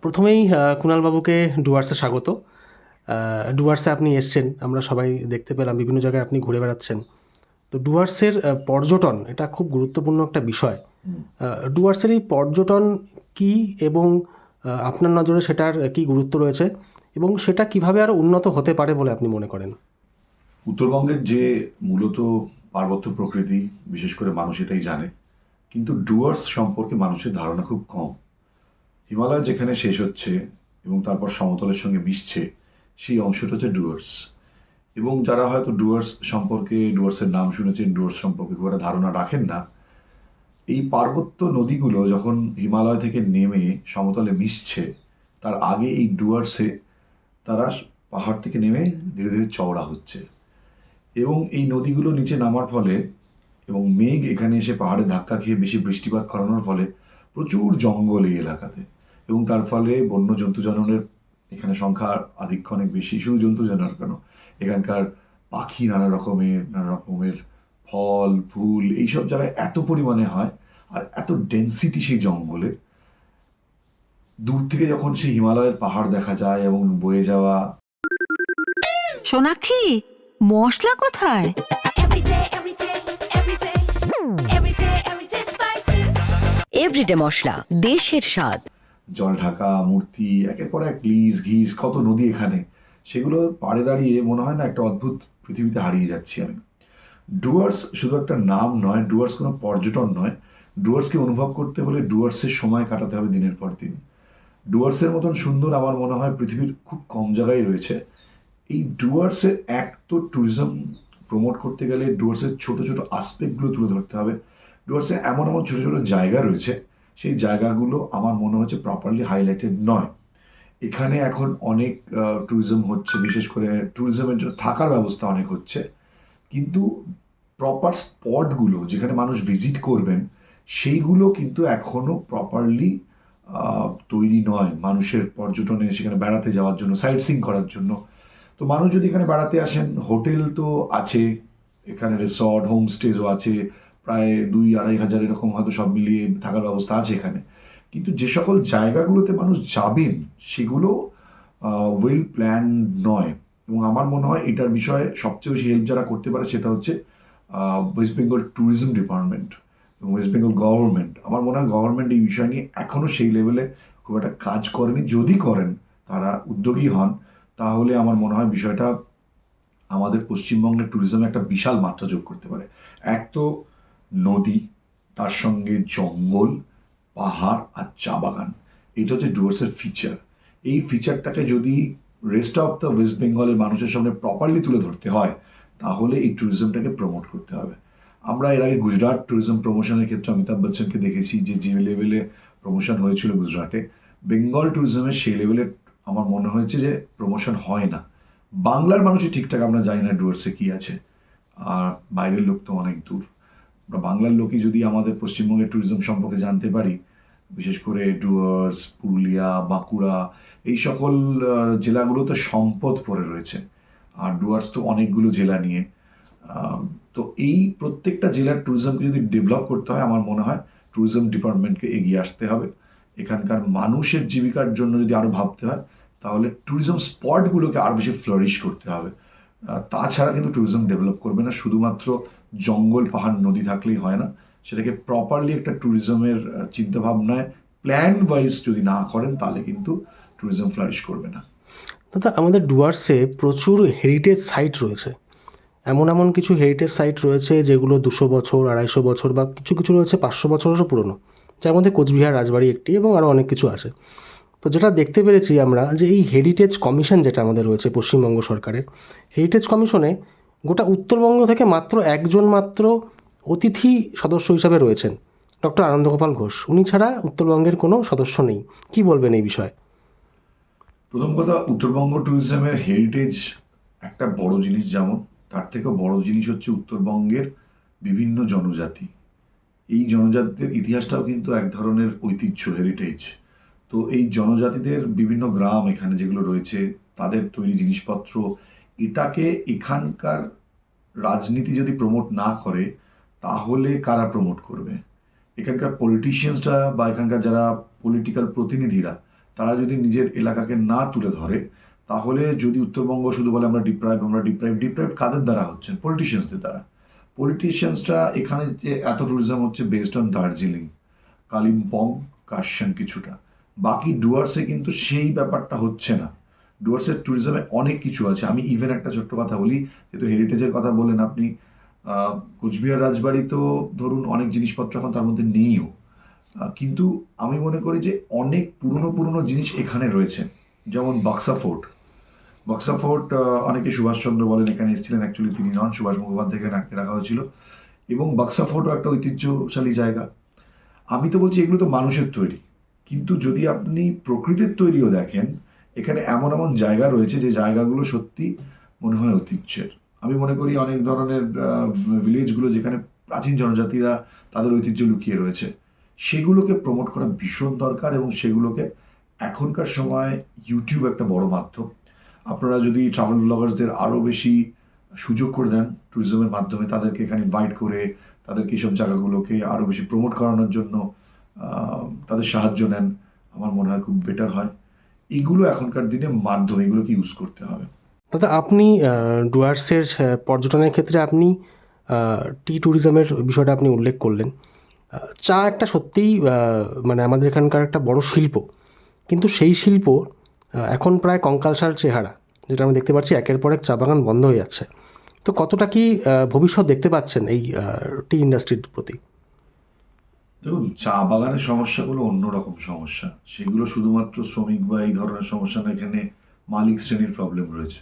প্রথমেই কুণালবাবুকে ডুয়ার্সে স্বাগত। ডুয়ার্সে আপনি এসছেন, আমরা সবাই দেখতে পেলাম, বিভিন্ন জায়গায় আপনি ঘুরে বেড়াচ্ছেন। তো ডুয়ার্সের পর্যটন এটা খুব গুরুত্বপূর্ণ একটা বিষয়। ডুয়ার্সের এই পর্যটন কী, এবং আপনার নজরে সেটার কী গুরুত্ব রয়েছে, এবং সেটা কিভাবে আরও উন্নত হতে পারে বলে আপনি মনে করেন? উত্তরবঙ্গের যে মূলত পার্বত্য প্রকৃতি, বিশেষ করে মানুষ এটাই জানে, কিন্তু ডুয়ার্স সম্পর্কে মানুষের ধারণা খুব কম। হিমালয় যেখানে শেষ হচ্ছে এবং তারপর সমতলের সঙ্গে মিশছে, সেই অংশটা হচ্ছে ডুয়ার্স। এবং যারা হয়তো ডুয়ার্স সম্পর্কে, ডুয়ার্সের নাম শুনেছেন, ডুয়ার্স সম্পর্কে খুব একটা ধারণা রাখেন না, এই পার্বত্য নদীগুলো যখন হিমালয় থেকে নেমে সমতলে মিশছে, তার আগে এই ডুয়ার্সে তারা পাহাড় থেকে নেমে ধীরে ধীরে চওড়া হচ্ছে। এবং এই নদীগুলো নিচে নামার ফলে এবং মেঘ এখানে এসে পাহাড়ে ধাক্কা খেয়ে বেশি বৃষ্টিপাত করানোর ফলে প্রচুর জঙ্গল এই এলাকাতে, এবং তার ফলে বন্য জন্তু জানোয়ারের এখানে সংখ্যা আধিক্য অনেক বেশি। শুধু জন্তু জানোয়ার কেন, এখানকার পাখি নানা রকমের ফল ফুল এইসব জায়গায় এত পরিমাণে হয়, আর এত ডেন্সিটি সেই জঙ্গলে। দূর থেকে যখন সেই হিমালয়ের পাহাড় দেখা যায় এবং বয়ে যাওয়া। সোনাক্ষী, মশলা কোথায়? এভরিডে মশলা, দেশের স্বাদ। জল ঢাকা মূর্তি, একের পর এক লিস ঘিস, কত নদী এখানে, সেগুলো পাড়ে দাঁড়িয়ে মনে হয় না একটা অদ্ভুত পৃথিবীতে হারিয়ে যাচ্ছি আমি। ডুয়ার্স শুধু একটা নাম নয়, ডুয়ার্স কোনো পর্যটন নয়। ডুয়ার্সকে অনুভব করতে হলে ডুয়ার্সের সময় কাটাতে হবে দিনের পর দিন। ডুয়ার্সের মতন সুন্দর আমার মনে হয় পৃথিবীর খুব কম জায়গায় রয়েছে। এই ডুয়ার্সের এক তো ট্যুরিজম প্রমোট করতে গেলে ডুয়ার্সের ছোট ছোট আসপেক্টগুলো তুলে ধরতে হবে। ডুয়ার্সে এমন এমন ছোট ছোট জায়গা রয়েছে, সেই জায়গাগুলো আমার মনে হচ্ছে প্রপারলি হাইলাইটেড নয়। এখানে এখন অনেক ট্যুরিজম হচ্ছে, বিশেষ করে ট্যুরিজমের জন্য থাকার ব্যবস্থা অনেক হচ্ছে, কিন্তু প্রপার স্পটগুলো যেখানে মানুষ ভিজিট করবেন, সেইগুলো কিন্তু এখনো প্রপারলি তৈরি নয় মানুষের পর্যটনে, সেখানে বেড়াতে যাওয়ার জন্য, সাইট সিইং করার জন্য। তো মানুষ যদি এখানে বেড়াতে আসেন, হোটেল তো আছে, এখানে রিসর্ট হোমস্টেজও আছে, প্রায় 2-2.5 হাজার এরকম হয়তো সব মিলিয়ে থাকার ব্যবস্থা আছে এখানে। কিন্তু যে সকল জায়গাগুলোতে মানুষ যাবেন সেগুলো ওয়েল প্ল্যান নয়। এবং আমার মনে হয় এটার বিষয়ে সবচেয়ে বেশি হেল্প যারা করতে পারে সেটা হচ্ছে ওয়েস্ট বেঙ্গল ট্যুরিজম ডিপার্টমেন্ট এবং ওয়েস্ট বেঙ্গল গভর্নমেন্ট। আমার মনে হয় গভর্নমেন্ট এই বিষয় নিয়ে এখনও সেই লেভেলে খুব একটা কাজ করেনি। যদি করেন, তারা উদ্যোগী হন, তাহলে আমার মনে হয় বিষয়টা আমাদের পশ্চিমবঙ্গের ট্যুরিজমে একটা বিশাল মাত্রা যোগ করতে পারে। এক তো নদী, তার সঙ্গে জঙ্গল, পাহাড় আর চা বাগান, এটা হচ্ছে ডুয়ার্সের ফিচার। এই ফিচারটাকে যদি রেস্ট অফ দ্য ওয়েস্ট বেঙ্গলের মানুষের সামনে প্রপারলি তুলে ধরতে হয়, তাহলে এই ট্যুরিজমটাকে প্রমোট করতে হবে। আমরা এর আগে গুজরাট ট্যুরিজম প্রমোশনের ক্ষেত্রে অমিতাভ বচ্চনকে দেখেছি, যে লেভেলে প্রমোশন হয়েছিল গুজরাটে। বেঙ্গল ট্যুরিজমের সেই লেভেলে আমার মনে হয়েছে যে প্রমোশন হয় না। বাংলার মানুষই ঠিকঠাক আমরা জানি না ডুয়ার্সে কী আছে, আর বাইরের লোক তো অনেক দূর। আমরা বাংলার লোকই যদি আমাদের পশ্চিমবঙ্গের ট্যুরিজম সম্পর্কে জানতে পারি, বিশেষ করে ডুয়ার্স, পুরুলিয়া, বাঁকুড়া, এই সকল জেলাগুলোতে সম্পদ পড়ে রয়েছে। আর ডুয়ার্স তো অনেকগুলো জেলা নিয়ে। তো এই প্রত্যেকটা জেলার ট্যুরিজমকে যদি ডেভেলপ করতে হয়, আমার মনে হয় ট্যুরিজম ডিপার্টমেন্টকে এগিয়ে আসতে হবে। এখানকার মানুষের জীবিকার জন্য যদি আরও ভাবতে হয়, তাহলে ট্যুরিজম স্পটগুলোকে আরও বেশি ফ্লারিশ করতে হবে। তাছাড়া কিন্তু ট্যুরিজম ডেভেলপ করবে না। শুধুমাত্র জঙ্গল পাহাড় নদী থাকলেই হয় না, সেটাকে প্রপারলি একটা ট্যুরিজমের চিন্তাভাবনায় প্ল্যান ওয়াইজ যদি না করেন, তাহলে কিন্তু ট্যুরিজম ফ্লারিশ করবে না। দাদা, আমাদের ডুয়ার্সে প্রচুর হেরিটেজ সাইট রয়েছে। এমন এমন কিছু হেরিটেজ সাইট রয়েছে যেগুলো 200 বছর, 250 বছর, বা কিছু কিছু রয়েছে 500 বছরেরও পুরনো, যার মধ্যে কোচবিহার রাজবাড়ি একটি, এবং আরও অনেক কিছু আছে। তো যেটা দেখতে পেরেছি আমরা, যে এই হেরিটেজ কমিশন যেটা আমাদের রয়েছে পশ্চিমবঙ্গ সরকারের, হেরিটেজ কমিশনে গোটা উত্তরবঙ্গ থেকে মাত্র একজন মাত্র অতিথি সদস্য হিসাবে রয়েছেন, ডক্টর আনন্দগোপাল ঘোষ। উনি ছাড়া উত্তরবঙ্গের কোনো সদস্য নেই। কি বলবেন এই বিষয়ে? প্রথম কথা, উত্তরবঙ্গ ট্যুরিজমের হেরিটেজ একটা বড় জিনিস, যেমন তার থেকেও বড় জিনিস হচ্ছে উত্তরবঙ্গের বিভিন্ন জনজাতি। এই জনজাতিদের ইতিহাসটাও কিন্তু এক ধরনের ঐতিহ্য, হেরিটেজ। তো এই জনজাতিদের বিভিন্ন গ্রাম এখানে যেগুলো রয়েছে, তাদের তৈরি জিনিসপত্র, এটাকে এখানকার রাজনীতি যদি প্রমোট না করে, তাহলে কারা প্রমোট করবে? এখানকার পলিটিশিয়ানসরা বা এখানকার যারা পলিটিক্যাল প্রতিনিধিরা, তারা যদি নিজের এলাকাকে না তুলে ধরে, তাহলে যদি উত্তরবঙ্গ শুধু বলে আমরা ডিপ্রাইভ কাদের দ্বারা হচ্ছেন? পলিটিশিয়ানসদের দ্বারা। পলিটিশিয়ানসরা এখানে যে এত ট্যুরিজম হচ্ছে বেসড অন দার্জিলিং, কালিম্পং, কার্শন কিছুটা, বাকি ডুয়ার্সে কিন্তু সেই ব্যাপারটা হচ্ছে না। ডুয়ার্সের ট্যুরিজমে অনেক কিছু আছে। আমি ইভেন একটা ছোট্ট কথা বলি, যেহেতু হেরিটেজের কথা বললেন আপনি, কোচবিহার রাজবাড়ি তো ধরুন অনেক জিনিসপত্র এখন তার মধ্যে নেইও, কিন্তু আমি মনে করি যে অনেক পুরনো পুরনো জিনিস এখানে রয়েছে। যেমন বাক্সা ফোর্ট অনেকে সুভাষচন্দ্র বলেন, এখানে এসেছিলেন, অ্যাকচুয়ালি তিনি নন, সুভাষ মুখোপাধ্যায়কে রাখা হয়েছিল। এবং বাক্সা ফোর্টও একটা ঐতিহ্যশালী জায়গা। আমি তো বলছি এগুলো তো মানুষের তৈরি, কিন্তু যদি আপনি প্রকৃতির তৈরিও দেখেন, এখানে এমন এমন জায়গা রয়েছে যে জায়গাগুলো সত্যি মনে হয় ঐতিহ্যের। আমি মনে করি অনেক ধরনের ভিলেজগুলো যেখানে প্রাচীন জনজাতিরা তাদের ঐতিহ্য লুকিয়ে রয়েছে, সেগুলোকে প্রমোট করা ভীষণ দরকার। এবং সেগুলোকে এখনকার সময় ইউটিউব একটা বড় মাধ্যম। আপনারা যদি ট্রাভেল ব্লগার্সদের আরও বেশি সুযোগ করে দেন ট্যুরিজমের মাধ্যমে, তাদেরকে এখানে ইনভাইট করে তাদেরকে এইসব জায়গাগুলোকে আরও বেশি প্রমোট করানোর জন্য তাদের সাহায্য নেন, আমার মনে হয় খুব বেটার হয়। এগুলো এখনকার দিনে মাধ্যম, এগুলোকে ইউজ করতে হবে। দাদা, আপনি ডুয়ার্সের পর্যটনের ক্ষেত্রে আপনি টি ট্যুরিজমের বিষয়টা আপনি উল্লেখ করলেন। চা একটা সত্যিই মানে আমাদের এখানকার একটা বড় শিল্প, কিন্তু সেই শিল্প এখন প্রায় কঙ্কালসার চেহারা, যেটা আমি দেখতে পাচ্ছি একের পর এক চা বাগান বন্ধ হয়ে যাচ্ছে। তো কতটা কি ভবিষ্যৎ দেখতে পাচ্ছেন এই টি ইন্ডাস্ট্রির প্রতি? দেখুন, চা বাগানের সমস্যাগুলো অন্যরকম সমস্যা। সেগুলো শুধুমাত্র শ্রমিক বা এই ধরনের সমস্যা না, এখানে মালিক শ্রেণীর প্রবলেম রয়েছে।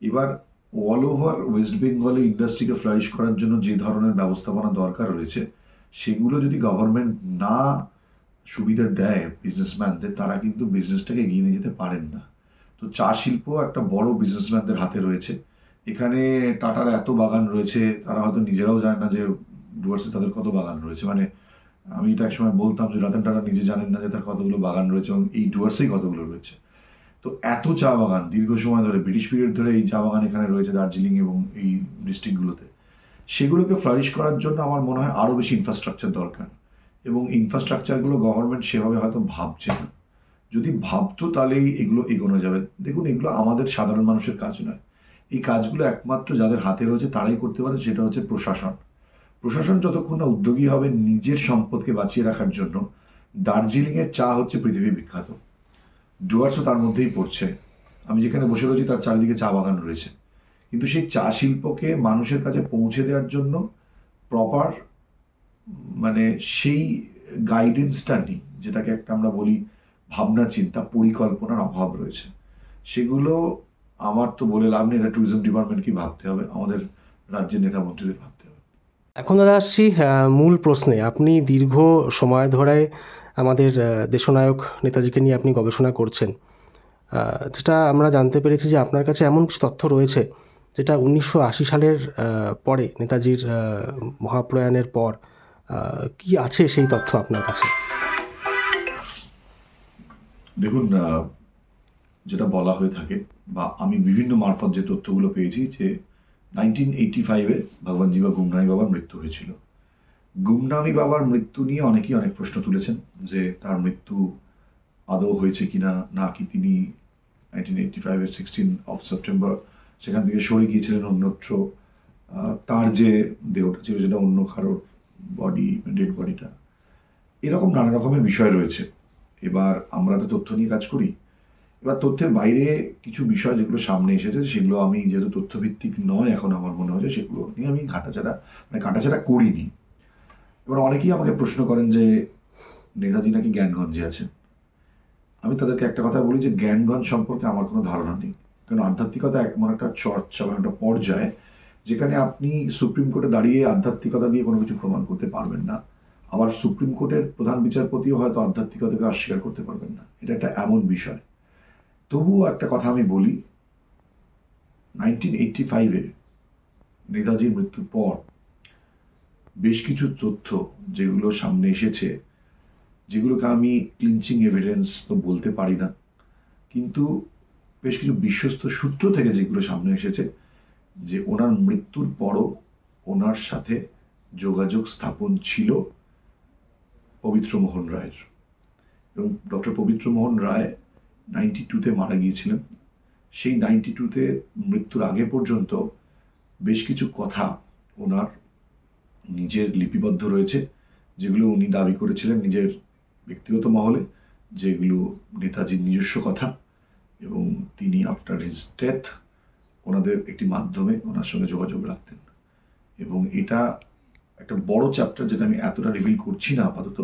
এবার অল ওভার ওয়েস্ট বেঙ্গলে ইন্ডাস্ট্রিকে ফ্লারিশ করার জন্য যে ধরনের ব্যবস্থাপনা দরকার রয়েছে, সেগুলো যদি গভর্নমেন্ট না সুবিধা দেয় বিজনেসম্যানদের, তারা কিন্তু বিজনেসটাকে এগিয়ে নিয়ে যেতে পারেন না। তো চা শিল্প একটা বড় বিজনেসম্যানদের হাতে রয়েছে। এখানে টাটার এত বাগান রয়েছে, তারা হয়তো নিজেরাও জানে না যে ডুয়ার্সে তাদের কত বাগান রয়েছে। মানে আমি এটা একসময় বলতাম যে রতন টাটা নিজে জানেন না যে তার কতগুলো বাগান রয়েছে, এবং এই ডুয়ার্সেই কতগুলো রয়েছে। তো এত চা বাগান দীর্ঘ সময় ধরে, ব্রিটিশ পিরিয়ড ধরে এই চা বাগান এখানে রয়েছে দার্জিলিং এবং এই ডিস্ট্রিক্টগুলোতে। সেগুলোকে ফ্লারিশ করার জন্য আমার মনে হয় আরও বেশি ইনফ্রাস্ট্রাকচার দরকার, এবং ইনফ্রাস্ট্রাকচারগুলো গভর্নমেন্ট সেভাবে হয়তো ভাবছে না। যদি ভাবতো তাহলেই এগুলো এগোনো যাবে। দেখুন, এগুলো আমাদের সাধারণ মানুষের কাজ নয়। এই কাজগুলো একমাত্র যাদের হাতে রয়েছে তারাই করতে পারে, সেটা হচ্ছে প্রশাসন। প্রশাসন যতক্ষণ না উদ্যোগী হবে নিজের সম্পদকে বাঁচিয়ে রাখার জন্য। দার্জিলিংয়ের চা হচ্ছে পৃথিবী বিখ্যাত, ডুয়ার্সও তার মধ্যেই পড়ছে। আমি যেখানে বসে রয়েছি তার চারিদিকে চা বাগান রয়েছে, কিন্তু সেই চা শিল্পকে মানুষের কাছে পৌঁছে দেওয়ার জন্য প্রপার মানে সেই গাইডেন্সটা নেই, যেটাকে একটা আমরা বলি ভাবনা চিন্তা পরিকল্পনার অভাব রয়েছে। সেগুলো আমার তো বলে লাভ নেই, এটা ট্যুরিজম ডিপার্টমেন্টকে ভাবতে হবে, আমাদের রাজ্যের নেতা মন্ত্রীদের ভাবতে হবে। এখন দাদা আসছি মূল প্রশ্নে। আপনি দীর্ঘ সময় ধরে আমাদের দেশনায়ক নেতাজিকে নিয়ে আপনি গবেষণা করছেন। যেটা আমরা জানতে পেরেছি যে আপনার কাছে এমন কিছু তথ্য রয়েছে যেটা 1980 সালের পরে, নেতাজির মহাপ্রয়াণের পর কি আছে সেই তথ্য আপনার কাছে? দেখুন, যেটা বলা হয়ে থাকে বা আমি বিভিন্ন মারফত যে তথ্যগুলো পেয়েছি, যে 1985-এ ভগবানজি বা গুমনামি বাবার মৃত্যু হয়েছিল। গুমনামি বাবার মৃত্যু নিয়ে অনেকেই অনেক প্রশ্ন তুলেছেন, যে তার মৃত্যু আদৌ হয়েছে কিনা, না কি তিনি 1985-এর 16 সেপ্টেম্বর সেখান থেকে সরে গিয়েছিলেন অন্যত্র, তার যে দেহটা ছিল যেটা অন্য কারোর বডি, ডেড বডিটা, এরকম নানা রকমের বিষয় রয়েছে। এবার আমরা তো তথ্য নিয়ে কাজ করি। এবার তথ্যের বাইরে কিছু বিষয় যেগুলো সামনে এসেছে, সেগুলো আমি যেহেতু তথ্যভিত্তিক নয় এখন আমার মনে হয়েছে, সেগুলো নিয়ে আমি কাটাছাড়া করিনি। এবার অনেকেই আমাকে প্রশ্ন করেন যে নেতাজি নাকি জ্ঞানগঞ্জে আছেন। আমি তাদেরকে একটা কথা বলি যে জ্ঞানগঞ্জ সম্পর্কে আমার কোনো ধারণা নেই, কারণ আধ্যাত্মিকতা এমন একটা চর্চা বা একটা পর্যায়ে যেখানে আপনি সুপ্রিম কোর্টে দাঁড়িয়ে আধ্যাত্মিকতা দিয়ে কোনো কিছু প্রমাণ করতে পারবেন না। আবার সুপ্রিম কোর্টের প্রধান বিচারপতিও হয়তো আধ্যাত্মিকতাকে অস্বীকার করতে পারবেন না। এটা একটা এমন বিষয়। তবুও একটা কথা আমি বলি, 1985-এ নেতাজির মৃত্যুর পর বেশ কিছু তথ্য যেগুলো সামনে এসেছে, যেগুলোকে আমি ক্লিনচিং এভিডেন্স তো বলতে পারি না, কিন্তু বেশ কিছু বিশ্বস্ত সূত্র থেকে যেগুলো সামনে এসেছে, যে ওনার মৃত্যুর পরও ওনার সাথে যোগাযোগ স্থাপন ছিল পবিত্র মোহন রায়ের। এবং ডক্টর পবিত্র মোহন রায় 92-তে মারা গিয়েছিলেন। সেই 92-তে মৃত্যুর আগে পর্যন্ত বেশ কিছু কথা ওনার নিজের লিপিবদ্ধ রয়েছে, যেগুলো উনি দাবি করেছিলেন নিজের ব্যক্তিগত মহলে, যেগুলো নেতাজির নিজস্ব কথা, এবং তিনি আফটার হিজ ডেথ ওনাদের একটি মাধ্যমে ওনার সঙ্গে যোগাযোগ রাখতেন। এবং এটা একটা বড় চ্যাপ্টার, যেটা আমি এতটা রিভিল করছি না আপাতত,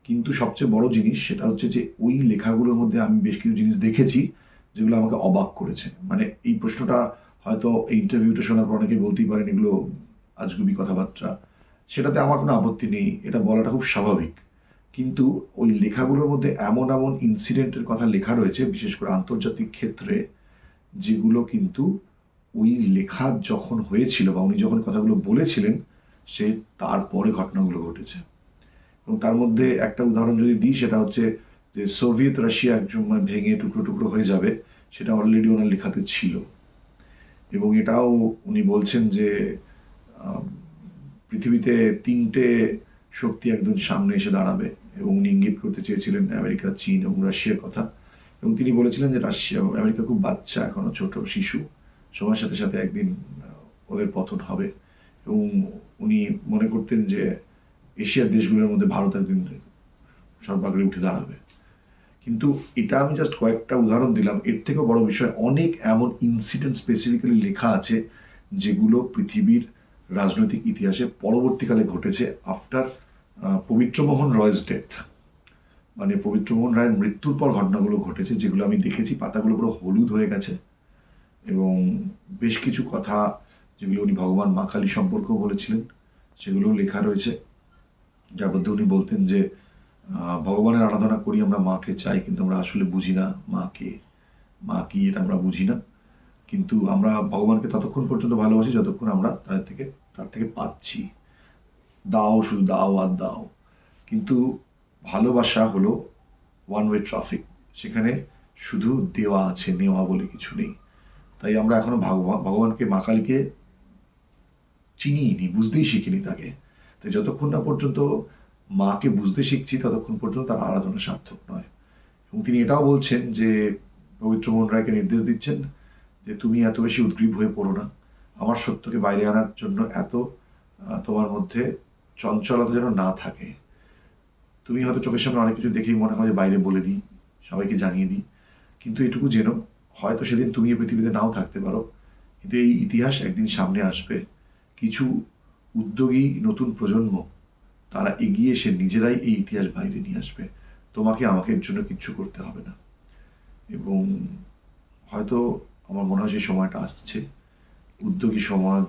কিন্তু সবচেয়ে বড় জিনিস সেটা হচ্ছে যে ওই লেখাগুলোর মধ্যে আমি বেশ কিছু জিনিস দেখেছি যেগুলো আমাকে অবাক করেছে। মানে এই প্রশ্নটা হয়তো এই ইন্টারভিউটা শোনার পর অনেকে বলতেই পারেন এগুলো আজগুবি কথাবার্তা, সেটাতে আমার কোনো আপত্তি নেই, এটা বলাটা খুব স্বাভাবিক। কিন্তু ওই লেখাগুলোর মধ্যে এমন এমন ইনসিডেন্টের কথা লেখা রয়েছে, বিশেষ করে আন্তর্জাতিক ক্ষেত্রে, যেগুলো কিন্তু ওই লেখা যখন হয়েছিল বা উনি যখন কথাগুলো বলেছিলেন সে তারপরে ঘটনাগুলো ঘটেছে। এবং তার মধ্যে একটা উদাহরণ যদি দিই, সেটা হচ্ছে যে সোভিয়েত রাশিয়া একজন ভেঙে টুকরো টুকরো হয়ে যাবে, সেটা অলরেডি ওনার লেখাতে ছিল। এবং এটাও উনি বলছেন যে পৃথিবীতে 3টে শক্তি একদম সামনে এসে দাঁড়াবে, এবং উনি ইঙ্গিত করতে চেয়েছিলেন আমেরিকা, চীন এবং রাশিয়ার কথা। এবং তিনি বলেছিলেন যে রাশিয়া, আমেরিকা খুব বাচ্চা, এখনো ছোট শিশু, সময়ের সাথে সাথে একদিন ওদের পতন হবে। এবং উনি মনে করতেন যে এশিয়ার দেশগুলোর মধ্যে ভারত একদিন সর্বাগ্রে উঠে দাঁড়াবে। কিন্তু এটা আমি জাস্ট কয়েকটা উদাহরণ দিলাম, এর থেকেও বড় বিষয় অনেক এমন ইনসিডেন্ট স্পেসিফিক্যালি লেখা আছে যেগুলো পৃথিবীর রাজনৈতিক ইতিহাসে পরবর্তীকালে ঘটেছে আফটার পবিত্রমোহন রয়েস ডেথ। মানে পবিত্রমোহন রায়ের মৃত্যুর পর ঘটনাগুলো ঘটেছে, যেগুলো আমি দেখেছি, পাতাগুলো পুরো হলুদ হয়ে গেছে। এবং বেশ কিছু কথা যেগুলো উনি ভগবান মা কালী সম্পর্কেও বলেছিলেন, সেগুলো লেখা রয়েছে, যার মধ্যে উনি বলতেন যে ভগবানের আরাধনা করি আমরা, মাকে চাই, কিন্তু আমরা আসলে বুঝি না মাকে, মা কি এটা আমরা বুঝি না। কিন্তু আমরা ভগবানকে ততক্ষণ পর্যন্ত ভালোবাসি যতক্ষণ আমরা তার থেকে পাচ্ছি, দাও, শুধু দাও আর দাও। কিন্তু ভালোবাসা হলো ওয়ান ওয়ে ট্রাফিক, সেখানে শুধু দেওয়া আছে, নেওয়া বলে কিছু নেই। তাই আমরা এখনো ভগবানকে, মা কালীকে চিনিনি, বুঝতেই শিখিনি তাকে। তাই যতক্ষণ না পর্যন্ত মাকে বুঝতে শিখছি ততক্ষণ পর্যন্ত তার আরাধনা সার্থক নয়। এবং তিনি এটাও বলছেন যে পবিত্র মোহন রায়কে নির্দেশ দিচ্ছেন যে তুমি এত বেশি উদ্গ্রীব হয়ে পড়ো না, আমার সত্যকে বাইরে আনার জন্য এত তোমার মধ্যে চঞ্চলতা যেন না থাকে। তুমি হয়তো চোখের সামনে অনেক কিছু দেখেই মনে হয় যে বাইরে বলে দিই, সবাইকে জানিয়ে দিই, কিন্তু এটুকু যেন হয়তো সেদিন তুমি এই পৃথিবীতে নাও থাকতে পারো, কিন্তু এই ইতিহাস একদিন সামনে আসবে, কিছু উদ্যোগী নতুন প্রজন্ম তারা এগিয়ে এসে নিজেরাই এই ইতিহাস বাইরে নিয়ে আসবে, তোমাকে আমাকে এর জন্য কিচ্ছু করতে হবে না। এবং হয়তো আমার মনে হয় সেই সময়টা আসছে, উদ্যোগী সমাজ,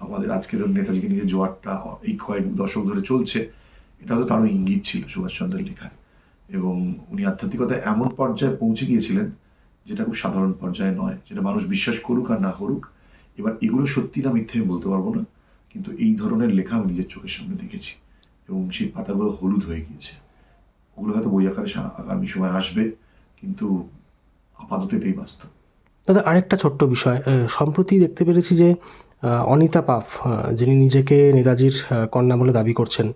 আমাদের আজকের নেতাজিকে নিয়ে জোয়ারটা এই কয়েক দশক ধরে চলছে, এটা হয়তো তারও ইঙ্গিত ছিল সুভাষচন্দ্রের লেখায়। এবং উনি আধ্যাত্মিকতায় এমন পর্যায়ে পৌঁছে গিয়েছিলেন যেটা খুব সাধারণ পর্যায়ে নয়, যেটা মানুষ বিশ্বাস করুক আর না করুক। এবার এগুলো সত্যি না মিথ্যে আমি বলতে পারবো না, কিন্তু এই ধরনের লেখা আমি নিজের চোখের সামনে দেখেছি, এবং সেই পাতাগুলো হলুদ হয়ে গিয়েছে। ওগুলো হয়তো বই আকারে আগামী সময় আসবে, কিন্তু আপাতত এটাই বাস্তব। দাদা, আরেকটা ছোট্ট বিষয়, সম্প্রতি দেখতে পেরেছি যে অনিতা পাফ, যিনি নিজেকে নেতাজির কন্যা বলে দাবি করছেন,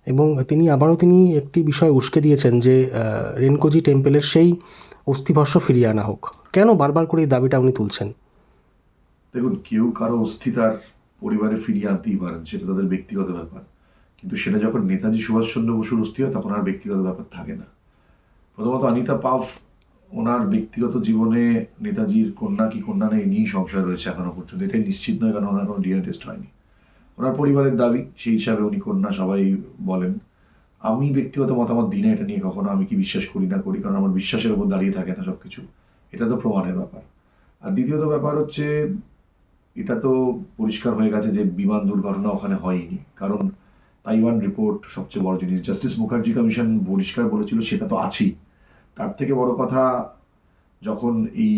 এবং তিনি একটি বিষয় উস্কে দিয়েছেন যে রেনকোজি টেম্পেলের সেই অস্থিভস্ম ফিরিয়ে আনা হোক। কেন বারবার করে এই দাবিটা উনি তুলছেন? দেখুন, কেউ কারো অস্থি তার পরিবারে ফিরিয়ে আনতেই পারেন, সেটা তাদের ব্যক্তিগত ব্যাপার। কিন্তু সেটা যখন নেতাজি সুভাষচন্দ্র বসুর অস্থি হয় তখন আর ব্যক্তিগত ব্যাপার থাকে না। প্রথমত অনিতা পাফ, ওনার ব্যক্তিগত জীবনে নেতাজির কন্যা কি কন্যা নেই নিয়েই সংশয় রয়েছে এখনো পর্যন্ত, এটাই নিশ্চিত নয়, কারণ ওনার কোনো ডিএনএ টেস্ট হয়নি। ওনার পরিবারের দাবি, সেই হিসাবে উনি কন্যা সবাই বলেন। আমি ব্যক্তিগত মতামত দিই না এটা নিয়ে কখনো, আমি কি বিশ্বাস করি না করি, কারণ আমার বিশ্বাসের উপর দাঁড়িয়ে থাকে না সব কিছু, এটা তো প্রমাণের ব্যাপার। আর দ্বিতীয়ত ব্যাপার হচ্ছে, এটা তো পরিষ্কার হয়ে গেছে যে বিমান দুর্ঘটনা ওখানে হয়নি, কারণ তাইওয়ান রিপোর্ট সবচেয়ে বড় জিনিস, জাস্টিস মুখার্জি কমিশন পরিষ্কার বলেছিল, সেটা তো আছেই। তার থেকে বড় কথা, যখন এই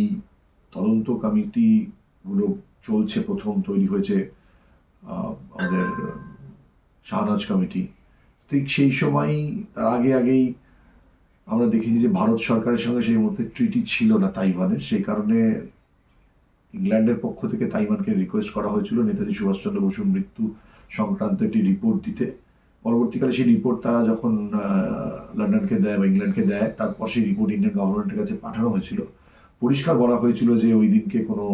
তদন্ত কমিটিগুলো চলছে, প্রথম তৈরি হয়েছে আমাদের শাহনাজ কমিটি, ঠিক সেই সময়ই তার আগেই আমরা দেখেছি যে ভারত সরকারের সঙ্গে সেই মুহূর্তে ট্রিটি ছিল না তাইওয়ানের, সেই কারণে ইংল্যান্ডের পক্ষ থেকে তাইওয়ানকে রিকোয়েস্ট করা হয়েছিল নেতাজি সুভাষচন্দ্র বসুর মৃত্যু সংক্রান্ত একটি রিপোর্ট দিতে, পরবর্তীকালে সেই রিপোর্ট তারা যখন লন্ডনকে দেয় বা ইংল্যান্ডকে দেয়, তারপর সেই রিপোর্ট ইন্ডিয়ান গভর্নমেন্টের কাছে পাঠানো হয়েছিল। পরিষ্কার বলা হয়েছিল যে ওই দিনকে কোনো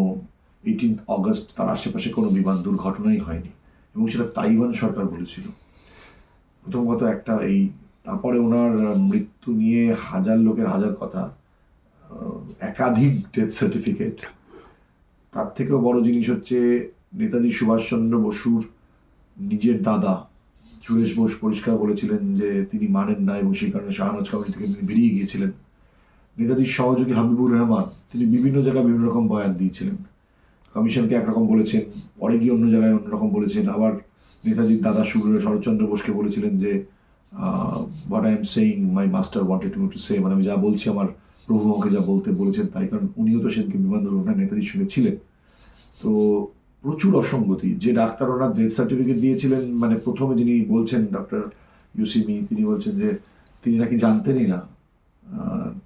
18 অগস্ট তার আশেপাশে কোনো বিমান দুর্ঘটনাই হয়নি, এবং সেটা তাইওয়ান সরকার বলেছিল। প্রথম কথা একটা এই, তারপরে ওনার মৃত্যু নিয়ে হাজার লোকের হাজার কথা, একাধিক ডেথ সার্টিফিকেট। তার থেকেও বড় জিনিস হচ্ছে নেতাজি সুভাষচন্দ্র বসুর নিজের দাদা সুরেশ বোস পরিষ্কার বলেছিলেন যে তিনি মানেন না, এবং সেই কারণে শাহনওয়াজ কমিটি থেকে তিনি বেরিয়ে গিয়েছিলেন। নেতাজির সহযোগী হাবিবুর রহমান তিনি বিভিন্ন জায়গায় বিভিন্ন রকম বয়ান দিয়েছিলেন, কমিশনকে একরকম বলেছেন, পরে গিয়ে অন্য জায়গায় অন্যরকম বলেছেন। আবার নেতাজির দাদা শরৎচন্দ্র বোসকে বলেছিলেন যে what I am saying my master wanted to say, মানে আমি যা বলছি আমার প্রভু আমাকে যা বলতে বলেছেন তাই, কারণ উনিও তো সেদিনকে বিমান দুর্ঘটনায় নেতাজির সঙ্গে ছিলেন। তো প্রচুর অসঙ্গতি। যে ডাক্তার ওনার ডেথ সার্টিফিকেট দিয়েছিলেন, মানে প্রথমে যিনি বলছেন ডক্টর ইউসিমি, তিনি বলছেন যে তিনি নাকি জানতেনই না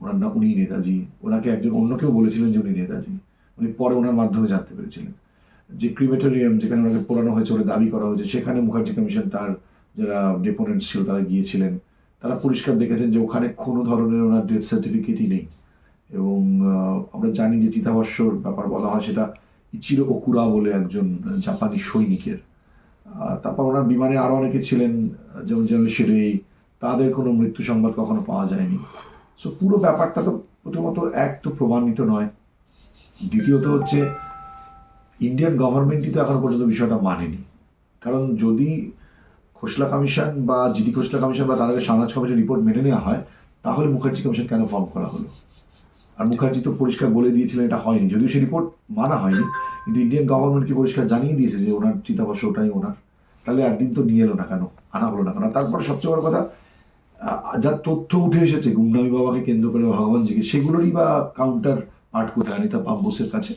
ওনার না উনি নেতাজি। ওনাকে একজন অন্য কেউ বলেছিলেন যে উনি নেতাজি, উনি পরে ওনার মাধ্যমে জানতে পেরেছিলেন। যে ক্রিমেটোরিয়াম যেখানে ওনাকে পোড়ানো হয়েছে বলে দাবি করা হয়েছে, সেখানে মুখার্জি কমিশন তার যারা ডেপোনেন্টস ছিল তারা গিয়েছিলেন, তারা পরিষ্কার দেখেছেন যে ওখানে কোনো ধরনের ওনার ডেথ সার্টিফিকেটই নেই। এবং আমরা জানি যে চিতাভস্যর ব্যাপার বলা হয় সেটা ইচিরো ওকুরা বলে একজন জাপানি সৈনিকের। তারপর ওনার বিমানে আরও অনেকে ছিলেন, যেমন জেনারেল শিরেই, তাদের কোনো মৃত্যু সংবাদ কখনো পাওয়া যায়নি। সো পুরো ব্যাপারটা তো প্রথমত এক তো প্রমাণিত নয়, দ্বিতীয়ত হচ্ছে ইন্ডিয়ান গভর্নমেন্টই তো এখন পর্যন্ত বিষয়টা মানেনি। কারণ যদি খোসলা কমিশন বা জিডি খোসলা কমিশন বা তার আগে শাহনওয়াজ কমিশনের রিপোর্ট মেনে নেওয়া হয়, তাহলে মুখার্জি কমিশন কেন ফর্ম করা হলো? আর মুখার্জি তো পরিষ্কার বলে দিয়েছিলেন এটা হয়নি, যদিও সেই রিপোর্ট মানা হয়নি, কিন্তু ইন্ডিয়ান গভর্নমেন্টকে পরিষ্কার জানিয়ে দিয়েছে যে ওনার চিতাভস্য ওটাই ওনার। তাহলে একদিন তো নিয়ে এলো না কেন, আনা হলো না কেন? তারপরে সবচেয়ে বড় কথা, যা তথ্য উঠে এসেছে গুমনামি বাবাকে কেন্দ্র করে ভগবানজিকে, সেগুলোরই বা কাউন্টার পার্ট কোথায় অনিতা পাপ বোসের কাছে?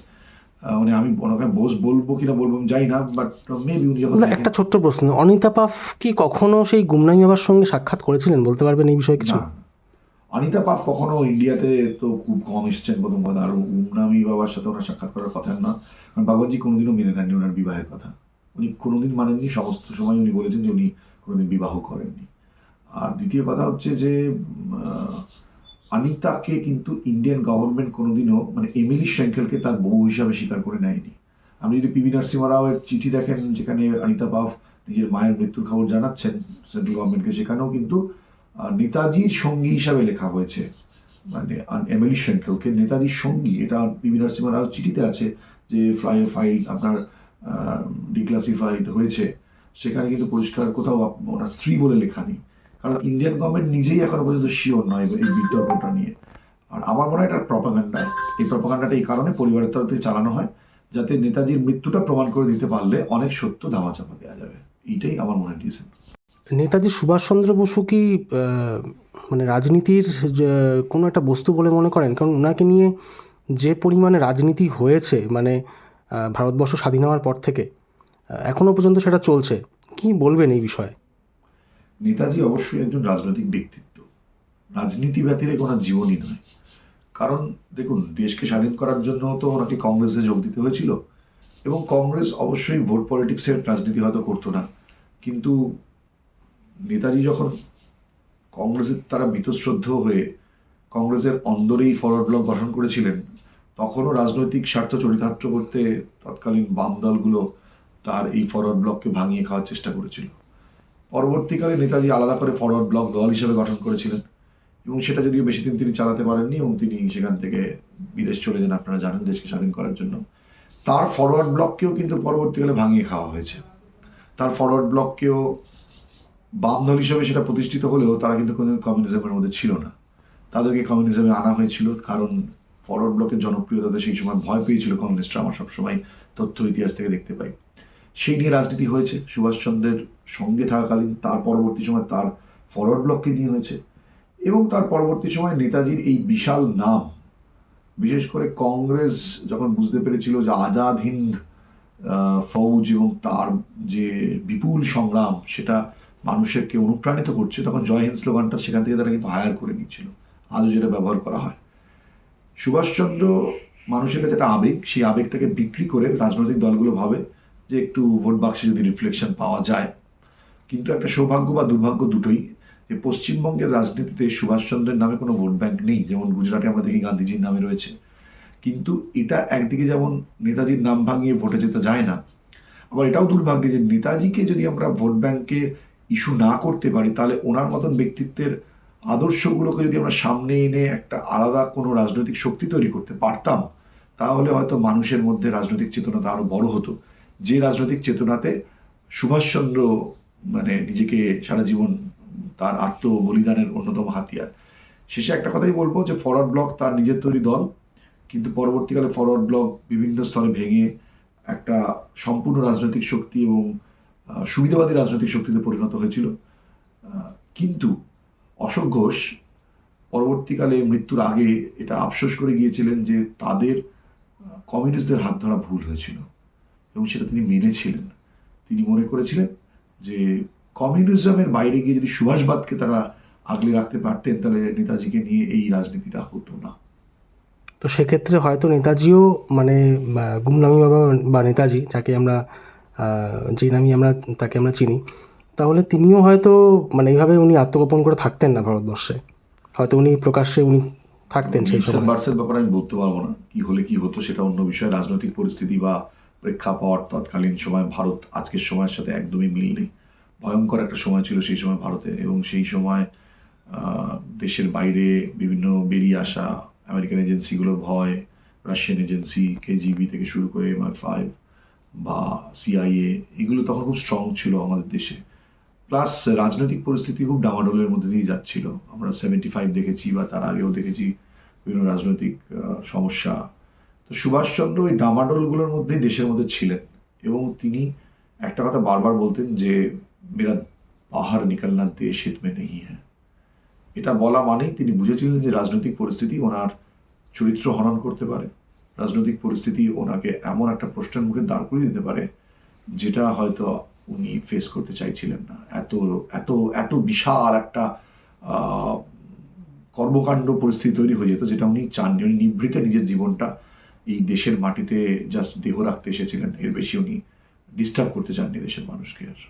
মানে আমি ওনাকে বোস বলবো কিনা বলবো আমি জানি না, বাট মেবি উনি যখন একটা ছোট্ট প্রশ্ন, অনিতা পাফ কি কখনো সেই গুমনামি বাবার সঙ্গে সাক্ষাৎ করেছিলেন? বলতে পারবেন এই বিষয়ে কিছু? না, অনিতা পাপ কখনো ইন্ডিয়াতে তো খুব কম এসছেন প্রথম কথা, আর গুমনামি বাবার সাথে ওনার সাক্ষাৎ করার কথা না। কারণ বাবাজি কোনোদিনও মেনে নেননি ওনার বিবাহের কথা, উনি কোনোদিন মানেননি। সমস্ত সময় উনি বলেছেন যে উনি কোনোদিন বিবাহ করেননি। আর দ্বিতীয় কথা হচ্ছে যে অনিতাকে কিন্তু ইন্ডিয়ান গভর্নমেন্ট কোনোদিনও, মানে এমিলি শ্যাঙ্কেলকে তার বউ হিসাবে স্বীকার করে নেয়নি। আপনি যদি পিভি নরসিংহ রাওয়ের চিঠি দেখেন, যেখানে অনিতা পাফ নিজের মায়ের মৃত্যুর খবর জানাচ্ছেন সেন্ট্রাল গভর্নমেন্টকে, সেখানেও কিন্তু নেতাজির সঙ্গী হিসাবে লেখা হয়েছে, মানে এমিলি শ্যাঙ্কেলকে নেতাজির সঙ্গী। এটা পিভি নরসিংহ রাওয়ের চিঠিতে আছে যে ফাইল আপনার ডিক্লাসিফাইড হয়েছে, সেখানে কিন্তু পরিষ্কার কোথাও ওনার স্ত্রী বলে লেখা নেই। কারণ ইন্ডিয়ান গভর্নমেন্ট নিজেই এখনো পর্যন্ত শিওর নয় এই বিতর্কটা নিয়ে। আর আমার মনে হয় এটা প্রপাগান্ডা। এই প্রপাগান্ডাটা এই কারণে পরিবারের তরফ থেকে চালানো হয়, যাতে নেতাজির মৃত্যুটা প্রমাণ করে দিতে পারলে অনেক সত্য ধামাচাপা দেওয়া যাবে। এইটাই আমার মনে হয় রিজন। নেতাজি সুভাষচন্দ্র বসু কি মানে রাজনীতির কোনো একটা বস্তু বলে মনে করেন? কারণ ওনাকে নিয়ে যে পরিমাণে রাজনীতি হয়েছে, মানে ভারতবর্ষ স্বাধীন হওয়ার পর থেকে এখনও পর্যন্ত সেটা চলছে, কি বলবেন এই বিষয়ে? নেতাজি অবশ্যই একজন রাজনৈতিক ব্যক্তিত্ব, রাজনীতি ব্যতিরে কোনো জীবনই নয়। কারণ দেখুন, দেশকে স্বাধীন করার জন্য তো ওনাকে কংগ্রেসে যোগ দিতে হয়েছিল, এবং কংগ্রেস অবশ্যই ভোট পলিটিক্সের রাজনীতি হয়তো করতো না, কিন্তু নেতাজি যখন কংগ্রেসের তারা বীতশ্রদ্ধ হয়ে কংগ্রেসের অন্দরেই ফরওয়ার্ড ব্লক গঠন করেছিলেন, তখনও রাজনৈতিক স্বার্থ চরিতার্থ করতে তৎকালীন বাম দলগুলো তার এই ফরওয়ার্ড ব্লককে ভাঙিয়ে খাওয়ার চেষ্টা করেছিল। পরবর্তীকালে নেতাজি আলাদা করে ফরওয়ার্ড ব্লক দল হিসেবে গঠন করেছিলেন, এবং সেটা যদিও বেশি দিন তিনি চালাতে পারেননি, এবং তিনি সেখান থেকে বিদেশ চলে যান, আপনারা জানেন, দেশকে স্বাধীন করার জন্য। তার ফরওয়ার্ড ব্লককেও কিন্তু পরবর্তীকালে ভাঙিয়ে খাওয়া হয়েছে। তার ফরওয়ার্ড ব্লককেও বাম দল হিসেবে সেটা প্রতিষ্ঠিত হলেও তারা কিন্তু কোনো কমিউনিজমের মধ্যে ছিল না। তাদেরকে কমিউনিজমে আনা হয়েছিল, কারণ ফরওয়ার্ড ব্লকের জনপ্রিয়তাতে সেই সময় ভয় পেয়েছিল কমিউনিস্টরা, আমার সবসময় তথ্য ইতিহাস থেকে দেখতে পাই। সেই নিয়ে রাজনীতি হয়েছে সুভাষচন্দ্রের সঙ্গে থাকাকালীন, তার পরবর্তী সময় তার ফরওয়ার্ড ব্লককে নিয়ে হয়েছে, এবং তার পরবর্তী সময় নেতাজির এই বিশাল নাম, বিশেষ করে কংগ্রেস যখন বুঝতে পেরেছিল যে আজাদ হিন্দ ফৌজ এবং তার যে বিপুল সংগ্রাম সেটা মানুষকে অনুপ্রাণিত করছে, তখন জয় হিন্দ স্লোগানটা সেখান থেকে তারা কিন্তু হায়ার করে নিচ্ছিল, আজও যেটা ব্যবহার করা হয়। সুভাষচন্দ্র মানুষের কাছে একটা আবেগ, সেই আবেগটাকে বিক্রি করে রাজনৈতিক দলগুলো ভাবে যে একটু ভোট বাক্সে যদি রিফ্লেকশন পাওয়া যায়, কিন্তু একটা সৌভাগ্য বা দুর্ভাগ্য দুটোই, যে পশ্চিমবঙ্গের রাজনীতিতে সুভাষচন্দ্রের নামে কোনো ভোট ব্যাংক নেই, যেমন গুজরাটে আমরা দেখি গান্ধীজির নামে রয়েছে। কিন্তু এটা একদিকে যেমন নেতাজির নাম ভাঙিয়ে ভোটে যেতে যায় না, আবার এটাও দুর্ভাগ্য যে নেতাজিকে যদি আমরা ভোট ব্যাংকে ইস্যু না করতে পারি, তাহলে ওনার মতন ব্যক্তিত্বের আদর্শগুলোকে যদি আমরা সামনে এনে একটা আলাদা কোনো রাজনৈতিক শক্তি তৈরি করতে পারতাম, তাহলে হয়তো মানুষের মধ্যে রাজনৈতিক চেতনাটা আরো বড় হতো। যে রাজনৈতিক চেতনাতে সুভাষচন্দ্র মানে নিজেকে সারা জীবন তার আত্মবলিদানের অন্যতম হাতিয়ার। শেষে একটা কথাই বলবো যে ফরওয়ার্ড ব্লক তার নিজের তৈরি দল, কিন্তু পরবর্তীকালে ফরওয়ার্ড ব্লক বিভিন্ন স্তরে ভেঙে একটা সম্পূর্ণ রাজনৈতিক শক্তি এবং সুবিধাবাদী রাজনৈতিক শক্তিতে পরিণত হয়েছিল। কিন্তু অশোক ঘোষ পরবর্তীকালে মৃত্যুর আগে এটা আফসোস করে গিয়েছিলেন যে তাদের কমিউনিস্টদের হাত ধরা ভুল হয়েছিল, এবং সেটা তিনি মেনেছিলেন। তিনি মনে করেছিলেন যে কমিউনিজমের বাইরে গিয়ে যদি সুভাষবাদকে তারা আগলে রাখতে পারতেন, তাহলে নেতাজিকে নিয়ে এই রাজনীতিটা হতো না। তো সেক্ষেত্রে হয়তো নেতাজিও মানে গুমনামি বাবা বা নেতাজি যাকে আমরা যে নামে আমরা তাকে আমরা চিনি, তাহলে তিনিও হয়তো মানে এইভাবে উনি আত্মগোপন করে থাকতেন না ভারতবর্ষে, হয়তো উনি প্রকাশ্যে উনি থাকতেন সেই সময়। বার্সের ব্যাপারে আমি বলতে পারবো না, কি হলে কি হতো সেটা অন্য বিষয়। রাজনৈতিক পরিস্থিতি বা প্রেক্ষাপট তৎকালীন সময় ভারত আজকের সময়ের সাথে একদমই মিল নেই। ভয়ঙ্কর একটা সময় ছিল সেই সময় ভারতে, এবং সেই সময় দেশের বাইরে বিভিন্ন বেরিয়ে আসা আমেরিকান এজেন্সিগুলোর ভয়, রাশিয়ান এজেন্সি কেজিবি থেকে শুরু করে MI5 বা CIA, এগুলো তখন খুব স্ট্রং ছিল আমাদের দেশে। প্লাস রাজনৈতিক পরিস্থিতি খুব ডামাডোলের মধ্যে দিয়ে যাচ্ছিল। আমরা 75 দেখেছি বা তার আগেও দেখেছি বিভিন্ন রাজনৈতিক সমস্যা। তো সুভাষচন্দ্র ওই ডামাডোলগুলোর মধ্যেই দেশের মধ্যে ছিলেন, এবং তিনি একটা কথা বারবার বলতেন যে মেরা বাহার নিকালনা দেশ হিত মে নেই হ্যাঁ। এটা বলা মানেই তিনি বুঝেছিলেন যে রাজনৈতিক পরিস্থিতি ওনার চরিত্র হনন করতে পারে, রাজনৈতিক পরিস্থিতি ওনাকে এমন একটা প্রশ্নের মুখে দাঁড় করিয়ে দিতে পারে যেটা হয়তো উনি ফেস করতে চাইছিলেন না। এত এত এত বিশাল একটা কর্মকাণ্ড পরিস্থিতি তৈরি হয়ে যেত, যেটা উনি চাননি। উনি নিভৃতে নিজের জীবনটা এই দেশের মাটিতে জাস্ট দেহ রাখতে এসেছিলেন, এর বেশি উনি ডিস্টার্ব করতে চাননি দেশের মানুষকে আর।